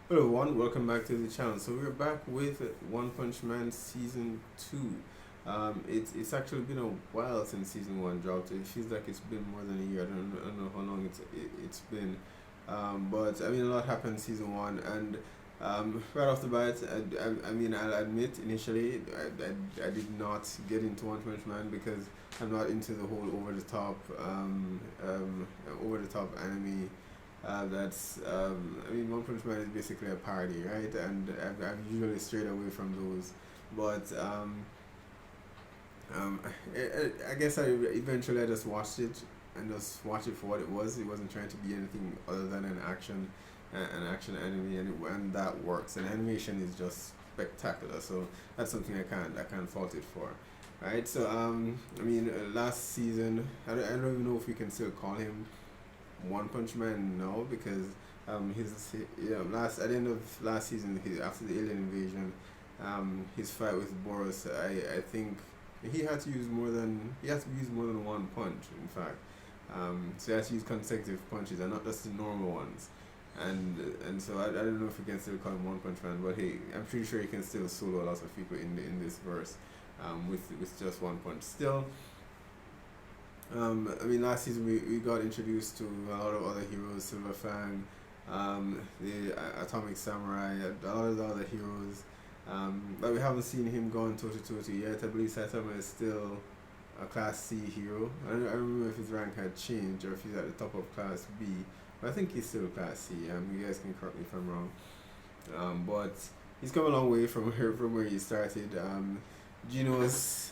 Hello everyone, welcome back to the channel. So we're back with One Punch Man Season 2. It's actually been a while since Season 1 dropped. It feels like it's been more than a year. I don't know how long it's been. But I mean, a lot happened in Season 1. And right off the bat, I mean, I'll admit initially I did not get into One Punch Man because I'm not into the whole over the top anime. I mean, One Punch Man is basically a parody, right? And I've usually strayed away from those. But um, I guess eventually I just watched it and just watched it for what it was. It wasn't trying to be anything other than an action anime, and that works. And animation is just spectacular. So that's something I can't fault it for. Right, so I mean, last season, I don't even know if we can still call him one Punch Man now because last at the end of last season, after the alien invasion, his fight with Boros, I think he had to use more than one punch. In fact, so he has to use consecutive punches and not just the normal ones. And so I don't know if we can still call him One Punch Man, but hey, I'm pretty sure he can still solo lots of people in this verse, with just one punch. Still, I mean, last season we got introduced to a lot of other heroes, Silver Fang, the Atomic Samurai, a lot of the other heroes. But we haven't seen him going toe to toe to yet. I believe Saitama is still a Class C hero. I don't remember if his rank had changed or if he's at the top of Class B. But I think he's still Class C. You guys can correct me if I'm wrong. But he's come a long way from where he started. Genos.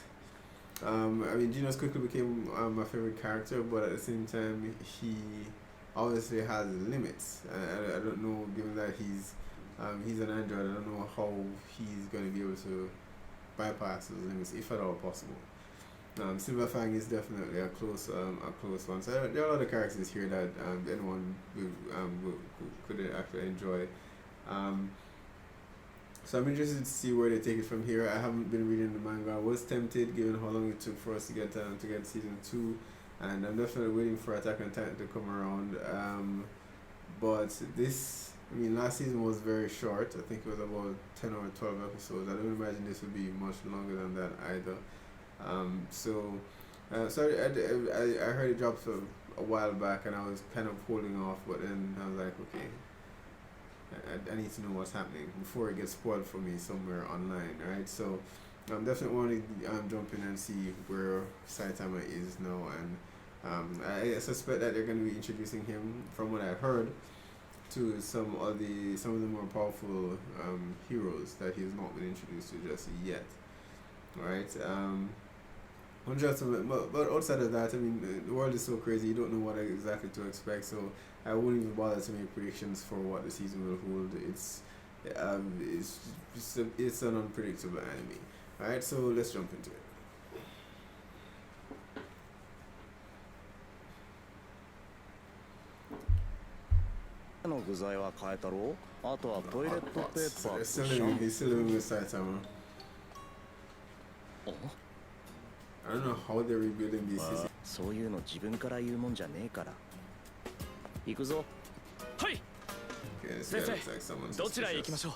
I mean, Genos quickly became my favorite character, but at the same time, he obviously has limits. I don't know, given that he's an android, I don't know how he's going to be able to bypass those limits, if at all possible. Silver Fang is definitely a close one. So there are other characters here that anyone could actually enjoy. So I'm interested to see where they take it from here. I haven't been reading the manga. I was tempted given how long it took for us to get season 2, and I'm definitely waiting for Attack on Titan to come around. But I mean, last season was very short. I think it was about 10 or 12 episodes. I don't imagine this would be much longer than that either. So I heard it dropped a while back, and I was kind of holding off, but then I was like, okay. I need to know what's happening before it gets spoiled for me somewhere online, right? So I'm definitely want to jump in and see where Saitama is now, and I suspect that they're going to be introducing him, from what I've heard, to some of the more powerful heroes that he's not been introduced to just yet, right? But outside of that, I mean, the world is so crazy. You don't know what exactly to expect. So I wouldn't even bother to make predictions for what the season will hold. It's an unpredictable anime. All right, so let's jump into it. の具材は変えたろう。あとはトイレットペーパーと Still シャン living, he's still living with Saitama. プー。 I don't know how they're rebuilding this まあ system. そういうの自分から言うもんじゃねえから。行くぞ。はい。 Okay, this 先 guy 生、 looks like someone どちらへ行きま suspicious. しょう。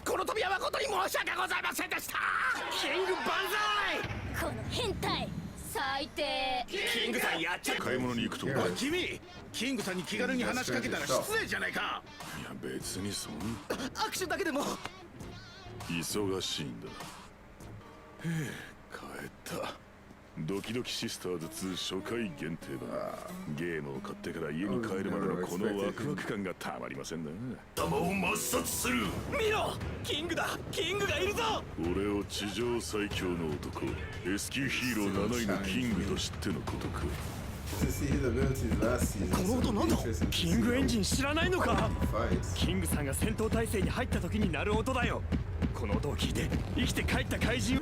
この度は誠に申し訳ございませんでした。キング万歳。この変態最低キングさんやっちゃった。買い物に行くと君、キングさんに気軽に話しかけたら失礼じゃないか。いや別にそんな握手だけでも。忙しいんだ。へえ、帰った。ドキドキシスターズ2初回限定だ。ゲームを買ってから家に帰るまでのこのワクワク感がたまりませんね。頭を抹殺する。見ろ、キングだ。キングがいるぞ。俺を地上最強の男 S 級ヒーロー7位のキングと知ってのことか。 To see his abilities last season. この音なんだ。 Interesting to キングエン see ジン知らないのか。 how he fights. キングさんが戦闘態勢に入った時に鳴る音だよ。この音を聞いて生きて帰った怪人。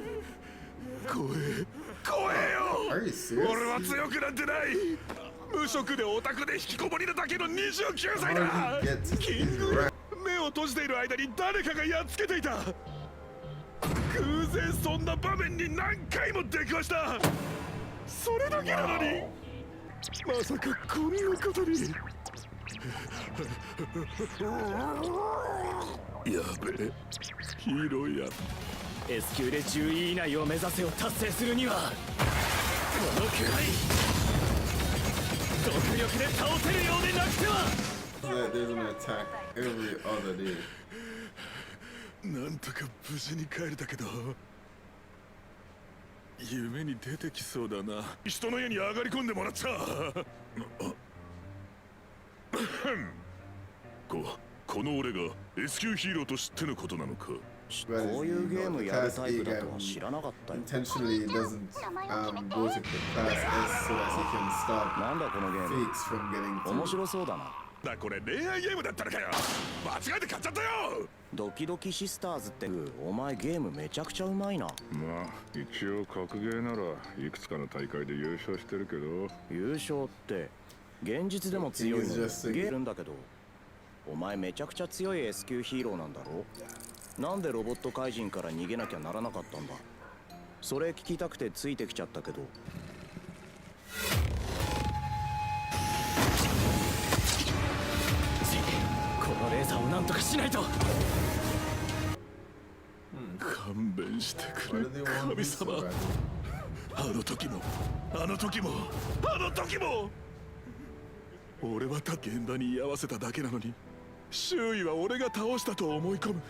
怖え。怖えよ。 Are you serious? 俺は強くなんてない。無職でオタクで引きこもりなだけの29 How 歳 did だ。 he get キ his ング rank? 目を閉じている間に誰かがやっつけていた。偶然そんな場面に何回も出くわした。それだけなのにまさかこんなことに。やべえ、ヒーローや。 S 級で10位以内を目指せを達成するにはこのくらい独力で倒せるようでなくては。 There's an attack every other day. なんとか無事に帰れたけど、夢に出てきそうだな。人の家に上がり込んでもらっちゃこの俺が S 級ヒーローと知ってのことなのか。こういうゲームやるタイプだとは知らなかったよ。Intentionally doesn't go to class S so that he can stop なんだこのゲーム fakes from getting through. 面白そうだな。だ、これ恋愛ゲームだったのかよ。間違えて買っちゃったよ。ドキドキシスターズってお前ゲームめちゃくちゃうまいな。まあ一応格ゲーならいくつかの大会で優勝してるけど。優勝って現実でも強いのにゲームだけど、お前めちゃくちゃ強い S 級ヒーローなんだろ。なんでロボット怪人から逃げなきゃならなかったんだ。それ聞きたくてついてきちゃったけど。このレーザーをなんとかしないと。勘弁してく Why れ do they want to 神 be so 様。 bad? あの時もあの時もあの時も俺はた現場に居合わせただけなのに、周囲は俺が倒したと思い込む。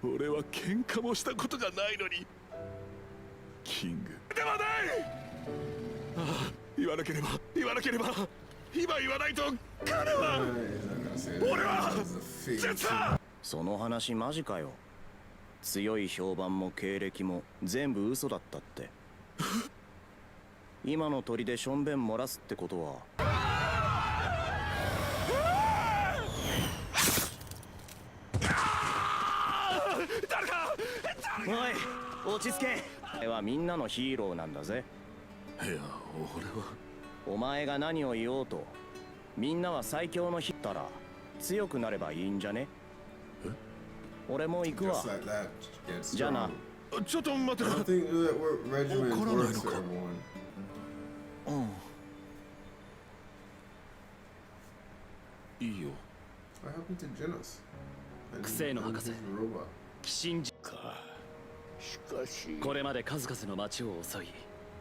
俺は喧嘩もしたことがないのに。キングではない。ああ、言わなければ言わなければ、今言わないと彼は He's not gonna say that. 俺は It was a fake. 絶対。その話マジかよ。強い評判も経歴も全部嘘だったって。今の鳥でしょんべん漏らすってことは。誰かおい落ち着け。あれはみんなのヒーローなんだぜ。いや、俺はお前が何を言おうとみんなは最強のヒッタら強くなればいいんじゃね。俺も行くわ。 Just like that. Get じゃあな。 strong. ちょっと待って I な。 don't think that regiment Oh, works for 怒らないのか。 everyone. いいよ。 What happened to Genos? And クセの博士 his robot. 鬼神これまで数々の町を襲い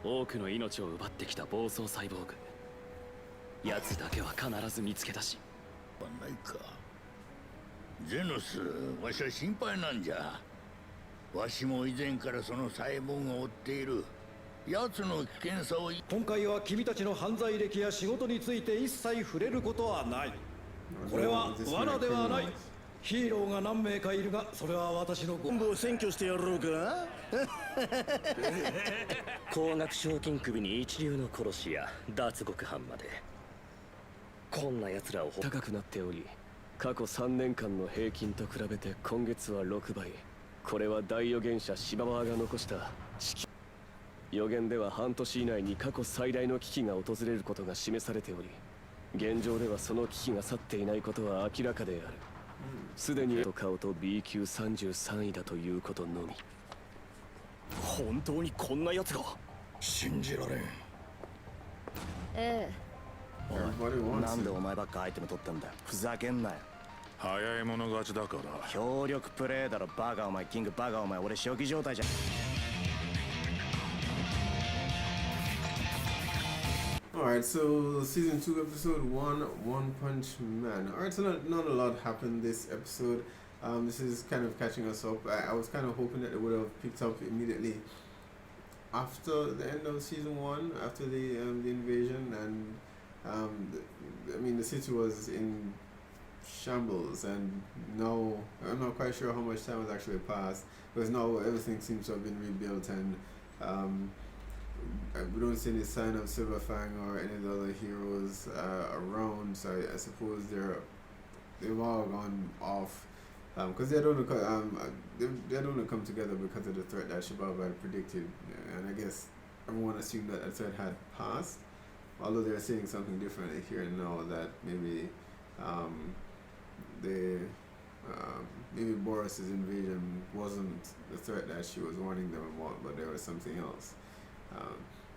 多くの命を奪ってきた暴走サイボーグ。奴だけは必ず見つけ出し。ないか。ゼノス、わしは心配なんじゃ。わしも以前からそのサイボーグを追っている。奴の危険さを今回は君たちの犯罪歴や仕事について一切触れることはない。これは罠ではない。ヒーローが何名かいるが、それは私の本部を占拠してやろうか。高額賞金首に一流の殺し屋、脱獄犯まで。こんな奴らを高くなっており、過去3年間の平均と比べて今月は6倍。これは大予言者シババーが残した予言では半年以内に過去最大の危機が訪れることが示されており、現状ではその危機が去っていないことは明らかである。すでに顔と B 級33位だということのみ。本当にこんな奴が。信じられん。え Everybody な wants んで it. お前ばっかアイテム取ってんだよ。ふざけんなよ。早い者勝ちだから。協力プレイだろバカお前。キングバカお前。俺初期状態じゃ。 Alright, so season 2, episode 1, One Punch Man. Alright, so not a lot happened this episode. This is kind of catching us up. I was kind of hoping that it would have picked up immediately after the end of season 1, after the invasion, and I mean the city was in shambles, and now I'm not quite sure how much time has actually passed, because now everything seems to have been rebuilt, and we don't see any sign of Silverfang or any of the other heroes around, so I suppose they've all gone off, because they don't come together because of the threat that Shabab had predicted, and I guess everyone assumed that threat had passed, although they're saying something different here and now, that maybe maybe Boris's invasion wasn't the threat that she was warning them about, but there was something else.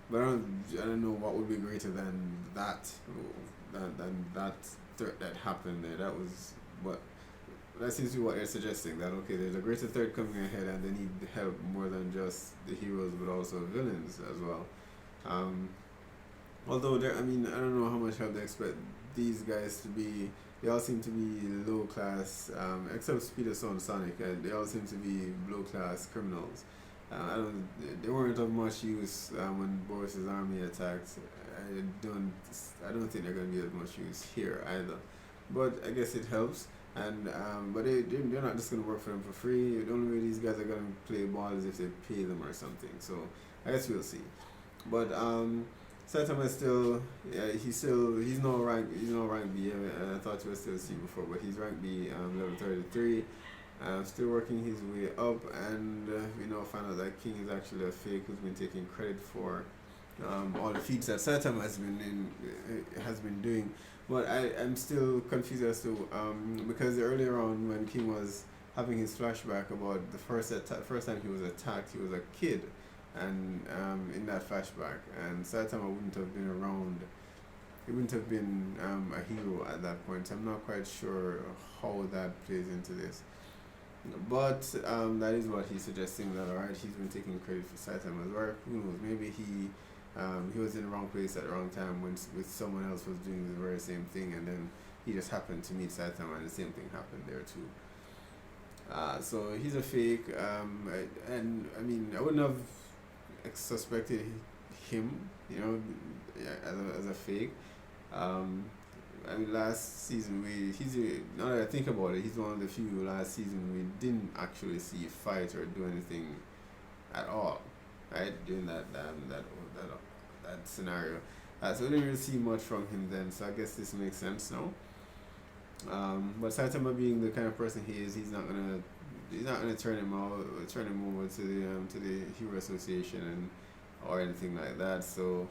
But I don't know what would be greater than that, than that threat that happened there. That was what. That seems to be what they're suggesting. That okay, there's a greater threat coming ahead, and they need help more than just the heroes, but also villains as well. Although I mean, I don't know how much help they expect these guys to be. They all seem to be low class, except Speeder and Sonic. They all seem to be low class criminals. They weren't of much use when Boris's army attacked. I don't think they're going to be of much use here either. But I guess it helps. And but they're not just going to work for them for free. The only way these guys are going to play ball is if they pay them or something. So I guess we'll see. But Saitama is still, he's no rank B. I thought you were still C before, but he's rank B, level 33. Still working his way up, and we now find out that King is actually a fake who's been taking credit for all the feats that Saitama has been doing. But I'm still confused as to because earlier on when King was having his flashback about the first time he was attacked, he was a kid, and in that flashback, and Saitama wouldn't have been around. He wouldn't have been a hero at that point. I'm not quite sure how that plays into this. But that is what he's suggesting, that alright, he's been taking credit for Saitama's work. Who knows? Maybe he was in the wrong place at the wrong time when with someone else was doing the very same thing, and then he just happened to meet Saitama, and the same thing happened there too. So he's a fake, and I mean, I wouldn't have suspected him, as a fake. I mean, last season now that I think about it, he's one of the few last season we didn't actually see fight or do anything at all, right? During that scenario, so we didn't really see much from him then. So I guess this makes sense now. But Saitama being the kind of person he is, he's not gonna turn him over to the Hero Association or anything like that. So.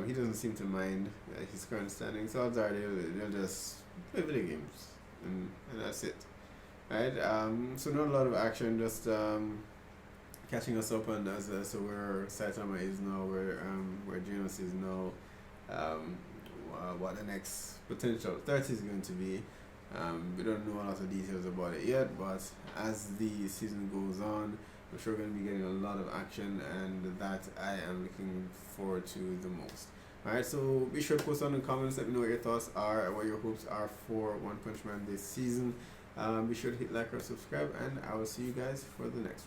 He doesn't seem to mind his current standing, so odds are they'll just play video games, and that's it, right? So not a lot of action, just catching us up on so where Saitama is now, where Genos is now, what the next potential threat is going to be. We don't know a lot of details about it yet, but as the season goes on, I'm sure we're going to be getting a lot of action, and that I am looking forward to the most. Alright, so be sure to post on in the comments, let me know what your thoughts are, what your hopes are for One Punch Man this season. Be sure to hit like or subscribe, and I will see you guys for the next one.